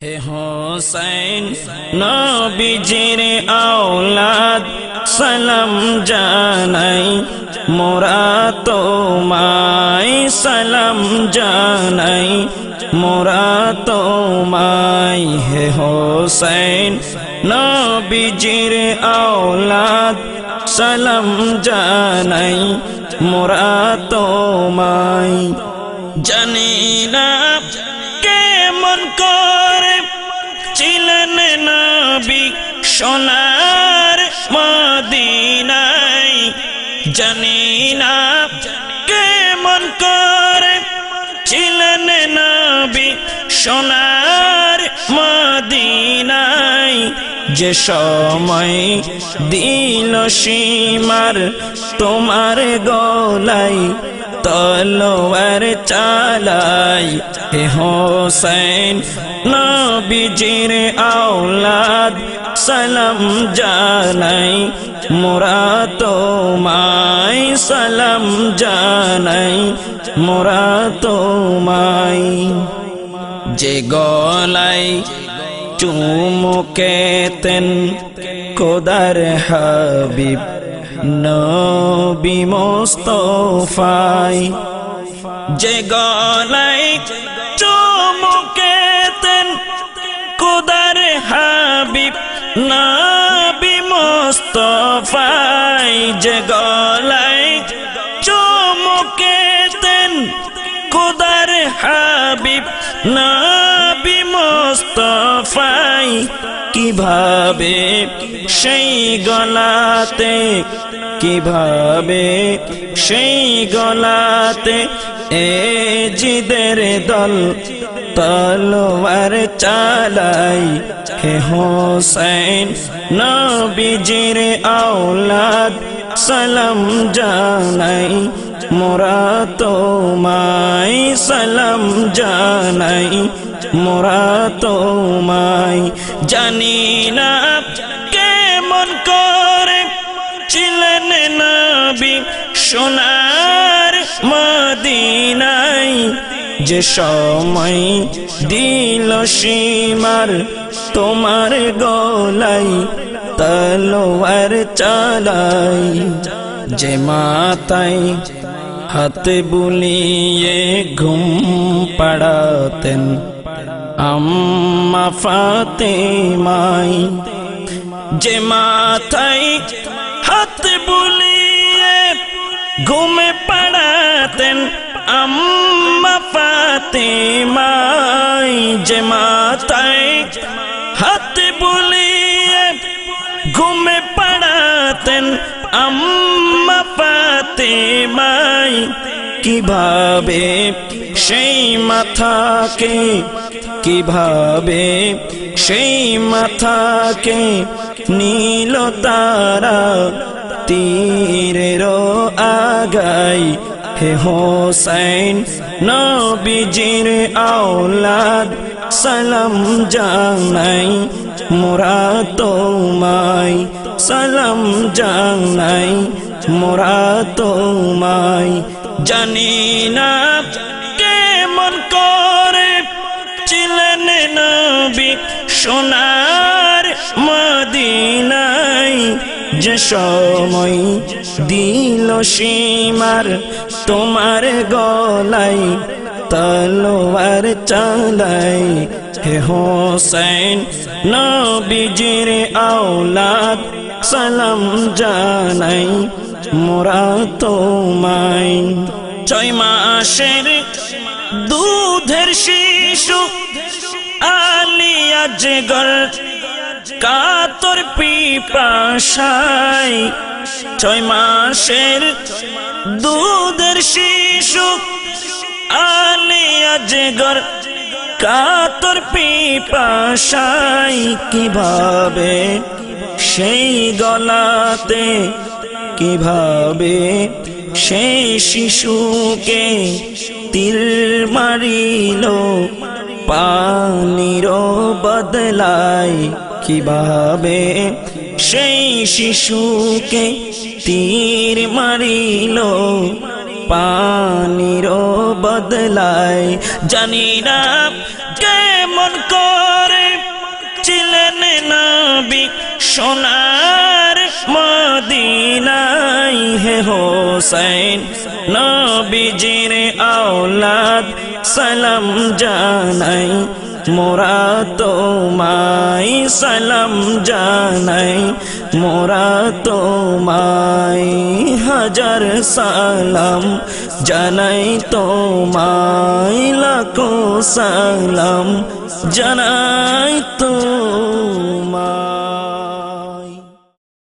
হে হোসেন নবীজির আওলাদ সালাম জানাই মোরা তোমায় সালাম জানাই মোরা তোমায় হে হোসেন নবীজির আওলাদ সালাম জানাই মোরা তোমায় জানি না কেমন করে ছিলেন নবী সোনার মদিনায় জানি না কেমন করে ছিলেন নবী সোনার মদিনায় যে সময় দিল সীমার তোমার গলায় তলোয়ার চালাই হে হোসেন নবীজির আওলাদ সালাম জানাই মোরা তোমায় সালাম জানাই মোরা তোমায় যে গলায় চুমুকেতেন খোদার হাবিব নবী মুস্তাফায় যে গলায় চুমুকেতেন খোদার হাবিব নবী মুস্তাফায় যে গলায় চুমুকেতেন খোদার হাবিব নবী মুস্তাফায় কিভাবে সেই গলাতে কিভাবে সেই গলাতে এ জিদের দল তলোয়ার চালাই হে হোসেন নবীজির আওলাদ সালাম জানাই মোরা তোমায় সালাম জানাই মোরা তোমায় জানি না কেমন করে ছিলেন নবী সোনার মদিনায় যে সময় দিল সীমার তোমার গলায় তলোয়ার চালাই যে মাথায় হাত বুলিয়ে ঘুম পাড়াতেন আম্মা ফাতেমায় যে মাথায় হাত বুলিয়ে ঘুমে পাড়াতেন আম্মা ফাতেমায় যে মাথায় হাত বুলিয়ে ঘুমে পাড়াতেন আম্মা ফাতেমায় কিভাবে সেই মাথাকে কিভাবে সেই মাথাকে নীল তারা তীরের আগাই হে হোসেন নবীজির আওলাদ সালাম জানাই মোরা তোমায় সালাম জানাই মোরা তোমায় জানি না কেমন করে ছিলেন নবী সোনার মদিনায় যে সময় দিল সীমার তোমার গলায় তলোয়ার চালাই হে হোসেন নবীজির আওলাদ সালাম জানাই মোরা তোমায় 6 মাসের দুধের শিশু আলিয়া জিগর কাতর পিপাসায় 6 মাসের দুধের শিশু আলিয়া জিগর কাতর পিপাসায় কিভাবে সেই গলাতে কিভাবে সেই শিশুকে তীর মারিল পানির বদলায় কিভাবে সেই শিশুকে তীর মারিল পানির বদলায় জানি না কেমন করে নবী সোনার মদিনায় হে হোসেন নবীজির আওলাদ সালাম জানাই মোরা তোমায় সালাম জানাই মোরা তোমায় হাজার সালাম জানাই তোমায় লাখো সালাম জানাই তো